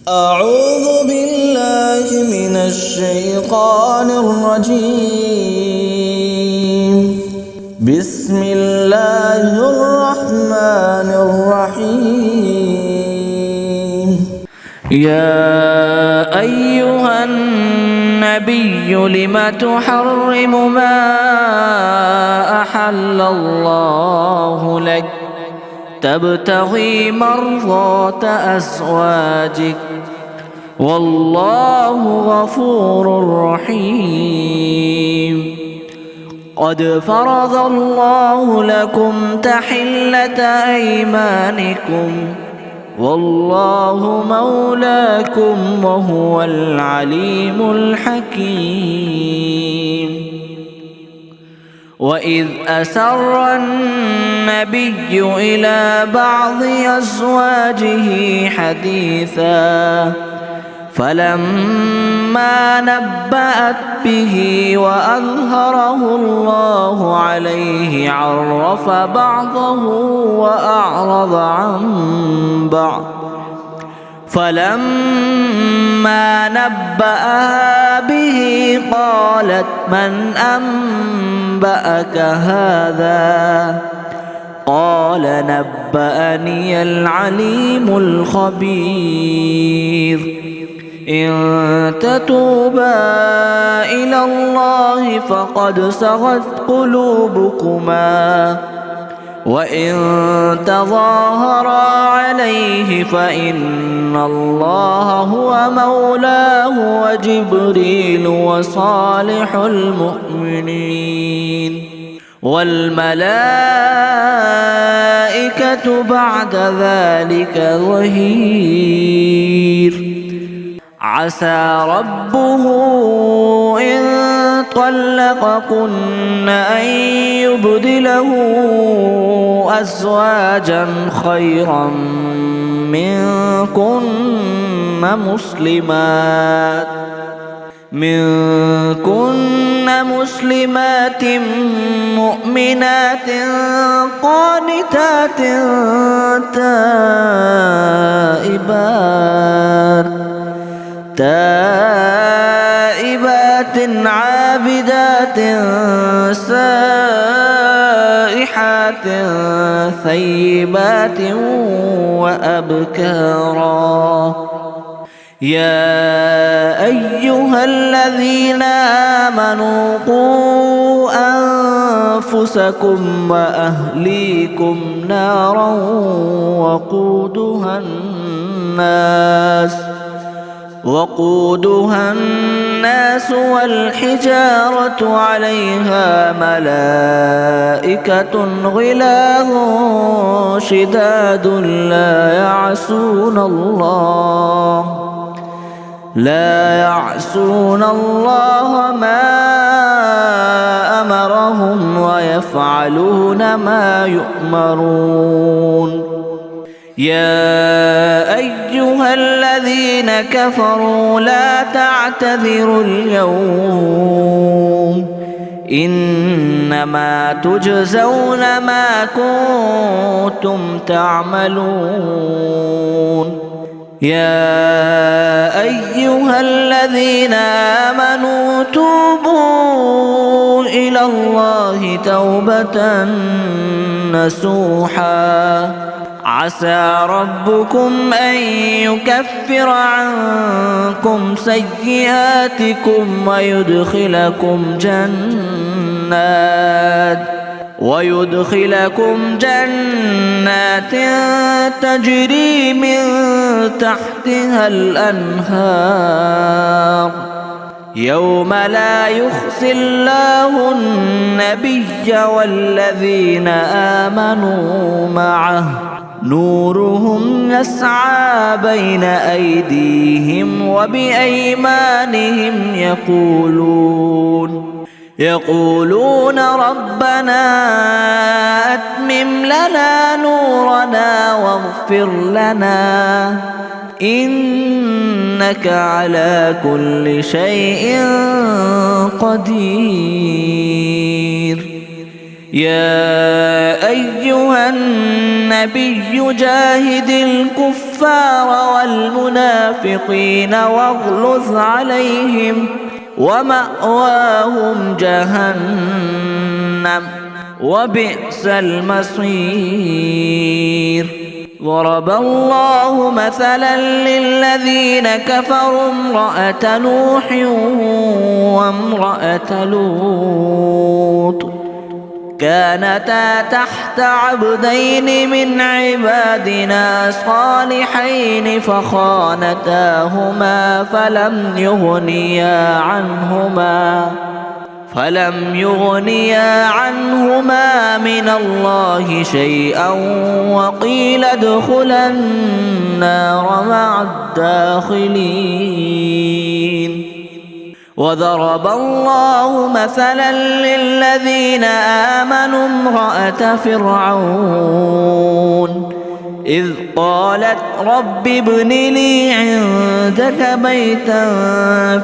أعوذ بالله من الشيطان الرجيم. بسم الله الرحمن الرحيم. يا أيها النبي لم تحرم ما أحل الله لك تبتغي مرضات أزواجك والله غفور رحيم. قد فرض الله لكم تحلة أيمانكم والله مولاكم وهو العليم الحكيم. وإذ أسر النبي إلى بعض أزواجه حديثا فلما نبأت به وأظهره الله عليه عرف بعضه وأعرض عن بعض. فلما نبأها به قالت من أنبأك هذا؟ قال نبأني العليم الخبير. إن تتوبا إلى الله فقد صغت قلوبكما وإن تظاهرا عليه فإن الله هو مولاه وجبريل وصالح المؤمنين والملائكة بعد ذلك ظهير. عسى ربه إن طلقكن أن يبدله أزواجا خيرا منكن مسلمات مؤمنات قانتات تائبات عابدات سائحات ثيبات وأبكارا. يا أيها الذين آمنوا قوا أنفسكم وأهليكم نارا وقودها الناس والحجارة عليها ملائكة غلاظ شداد لا يعصون الله ما أمرهم ويفعلون ما يؤمرون. يا أيها الذين كفروا لا تعتذروا اليوم إنما تجزون ما كنتم تعملون. يا أيها الذين آمنوا توبوا إلى الله توبة نصوحا عسى ربكم أن يكفر عنكم سيئاتكم ويدخلكم جنات تجري من تحتها الأنهار يوم لا يخزي الله النبي والذين آمنوا معه نورهم يسعى بين أيديهم وبأيمانهم يقولون ربنا أتمم لنا نورنا واغفر لنا إنك على كل شيء قدير. يا أيها النبي جاهد الكفار والمنافقين واغلظ عليهم ومأواهم جهنم وبئس المصير. ضرب الله مثلا للذين كفروا امرأة نوح وامرأة لوط كانتا تحت عبدين من عبادنا صالحين فخانتاهما فلم يغنيا عنهما من الله شيئا وقيل ادخلا النار مع الداخلين. وضرب الله مثلا للذين آمنوا امرأة فرعون إذ قالت رب ابن لي عندك بيتا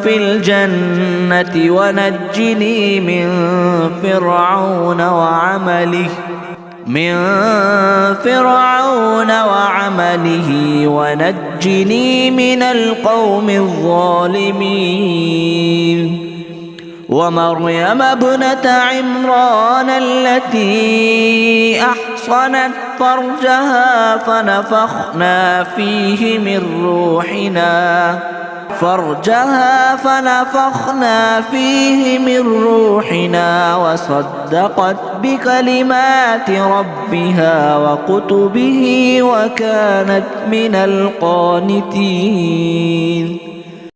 في الجنة ونجني من فرعون وعمله ونجني من القوم الظالمين. ومريم ابنة عمران التي أحصنت فرجها فنفخنا فيه من روحنا وصدقت بكلمات ربها وكتبه وكانت من القانتين.